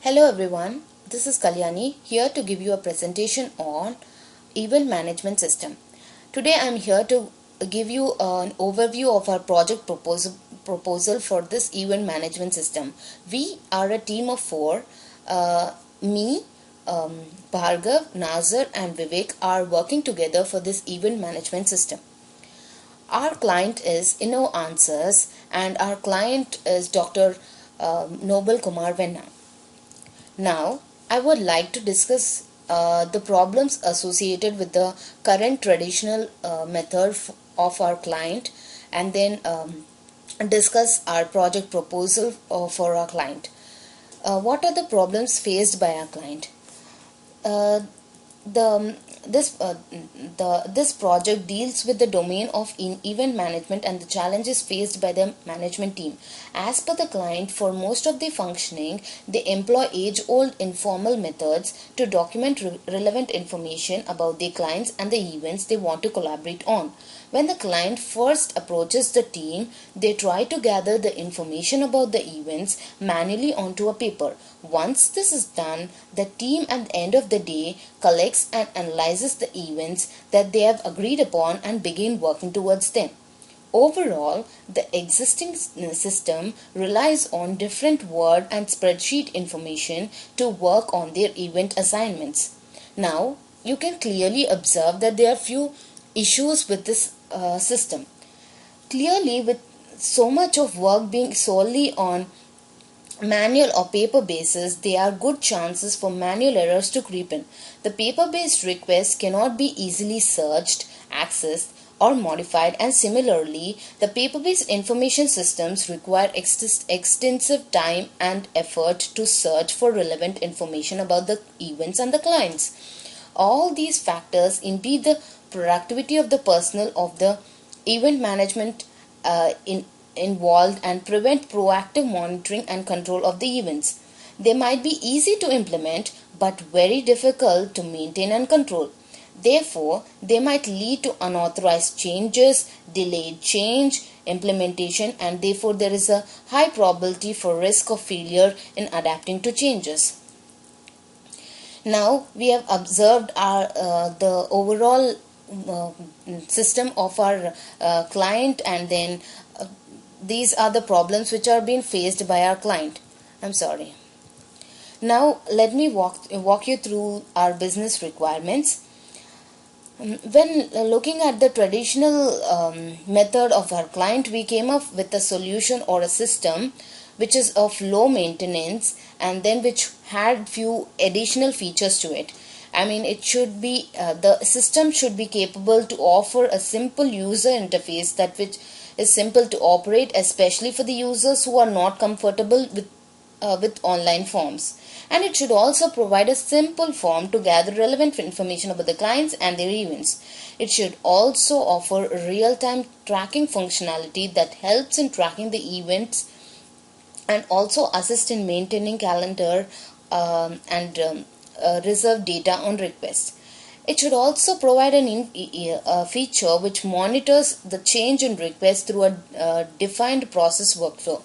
Hello everyone, this is Kalyani here to give you a presentation on event management system. Today I am here to give you an overview of our project proposal for this event management system. We are a team of four. Me, Bhargav, Nazar and Vivek are working together for this event management system. Our client is InnoAnswers and our client is Dr. Nobel Kumar Venna. Now, I would like to discuss the problems associated with the current traditional method of our client and then discuss our project proposal for our client. What are the problems faced by our client? Uh, the this project deals with the domain of event management and the challenges faced by the management team. As per the client, for most of the functioning, they employ age-old informal methods to document relevant information about their clients and the events they want to collaborate on. When the client first approaches the team, they try to gather the information about the events manually onto a paper. Once this is done, the team at the end of the day collects and analyzes the events that they have agreed upon and begin working towards them. Overall, the existing system relies on different word and spreadsheet information to work on their event assignments. Now, you can clearly observe that there are few issues with this system. Clearly, with so much of work being solely on manual or paper basis, there are good chances for manual errors to creep in. The paper-based requests cannot be easily searched, accessed, or modified, and similarly, the paper-based information systems require extensive time and effort to search for relevant information about the events and the clients. All these factors impede the productivity of the personnel of the event management involved and prevent proactive monitoring and control of the events. They might be easy to implement but very difficult to maintain and control. Therefore, they might lead to unauthorized changes, delayed change, implementation, and therefore there is a high probability for risk of failure in adapting to changes. Now we have observed the overall system of our client, and then these are the problems which are being faced by our client. I'm sorry. Now let me walk you through our business requirements. When looking at the traditional method of our client, we came up with a solution or a system which is of low maintenance and then which had few additional features to it. I mean, it should be the system should be capable to offer a simple user interface that which is simple to operate, especially for the users who are not comfortable with online forms. And it should also provide a simple form to gather relevant information about the clients and their events. It should also offer real-time tracking functionality that helps in tracking the events and also assist in maintaining calendar and reserve data on request. It should also provide a feature which monitors the change in request through a defined process workflow.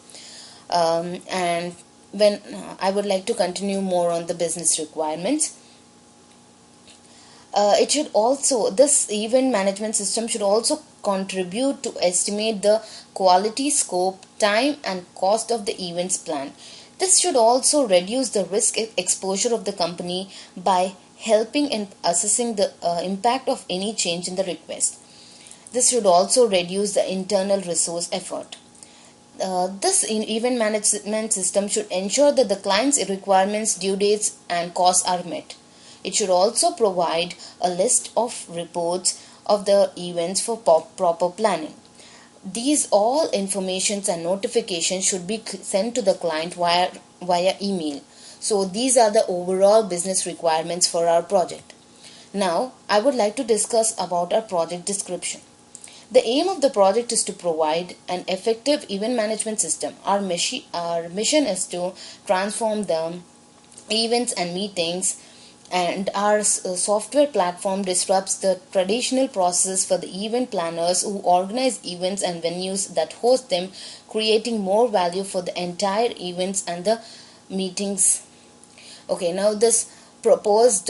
And when I would like to continue more on the business requirements, it should also, this event management system should also contribute to estimate the quality, scope, time and cost of the events plan. This should also reduce the risk exposure of the company by helping in assessing the impact of any change in the request. This should also reduce the internal resource effort. This event management system should ensure that the client's requirements, due dates and costs are met. It should also provide a list of reports of the events for proper planning. These all informations and notifications should be sent to the client via email. So these are the overall business requirements for our project. Now I would like to discuss about our project description. The aim of the project is to provide an effective event management system. Our mission is to transform the events and meetings, and our software platform disrupts the traditional process for the event planners who organize events and venues that host them, creating more value for the entire events and the meetings. Okay, now this proposed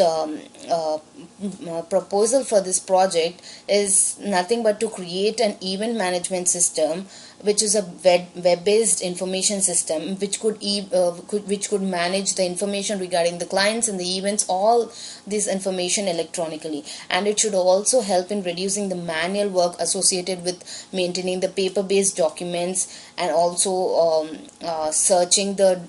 proposal for this project is nothing but to create an event management system, which is a web-based information system which could manage the information regarding the clients and the events, all this information electronically. And it should also help in reducing the manual work associated with maintaining the paper-based documents, and also searching the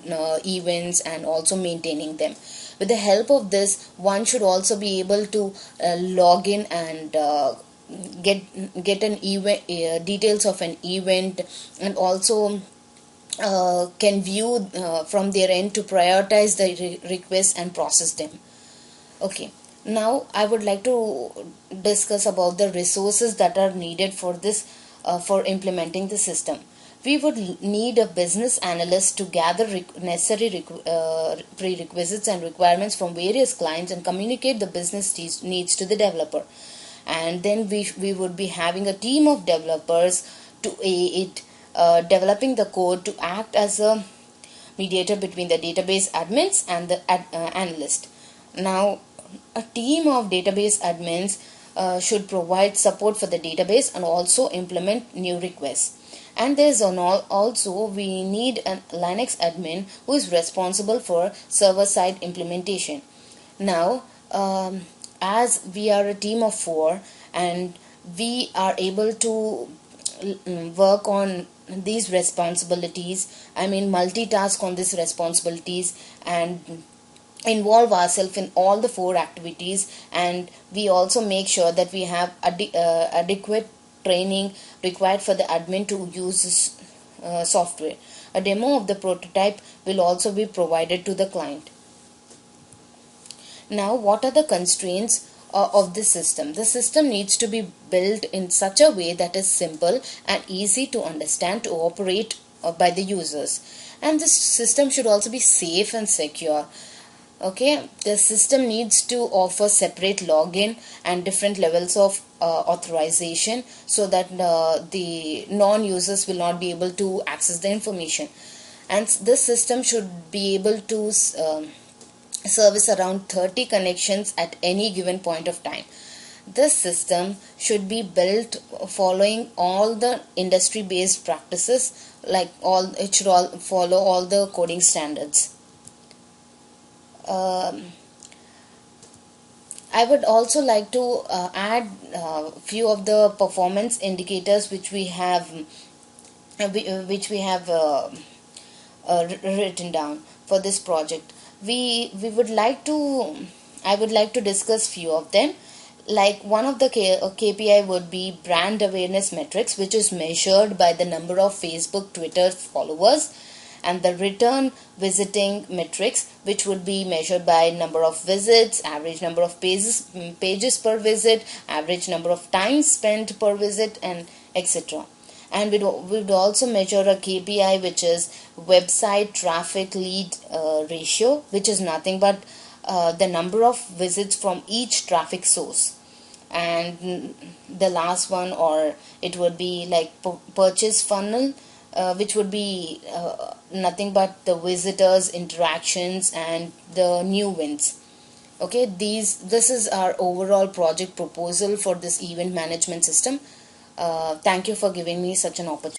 events and also maintaining them. With the help of this, one should also be able to log in and get an event, details of an event, and also can view from their end to prioritize the requests and process them. Okay, now I would like to discuss about the resources that are needed for this for implementing the system. We would need a business analyst to gather necessary prerequisites and requirements from various clients and communicate the business needs to the developer. And then we would be having a team of developers to aid developing the code, to act as a mediator between the database admins and the analyst. Now, a team of database admins should provide support for the database and also implement new requests. And there's also we need a Linux admin who is responsible for server-side implementation. Now, as we are a team of 4 and we are able to work on these responsibilities, I mean multitask on these responsibilities and involve ourselves in all the 4 activities, and we also make sure that we have adequate training required for the admin to use this software. A demo of the prototype will also be provided to the client. Now, what are the constraints of this system? The system needs to be built in such a way that is simple and easy to understand, to operate by the users. And this system should also be safe and secure. Okay, the system needs to offer separate login and different levels of authorization, so that the non-users will not be able to access the information. And this system should be able to service around 30 connections at any given point of time. This system should be built following all the industry based practices, like it should all follow all the coding standards. I would also like to add few of the performance indicators which we have written down for this project. We would like to I would like to discuss few of them. Like one of the KPI would be brand awareness metrics, which is measured by the number of Facebook, Twitter followers, and the return visiting metrics, which would be measured by number of visits, average number of pages per visit, average number of time spent per visit, and etc. And we'd also measure a KPI which is website traffic lead ratio, which is nothing but the number of visits from each traffic source. And the last one, or it would be like purchase funnel, which would be nothing but the visitors, interactions, and the new wins. Okay, this is our overall project proposal for this event management system. Thank you for giving me such an opportunity.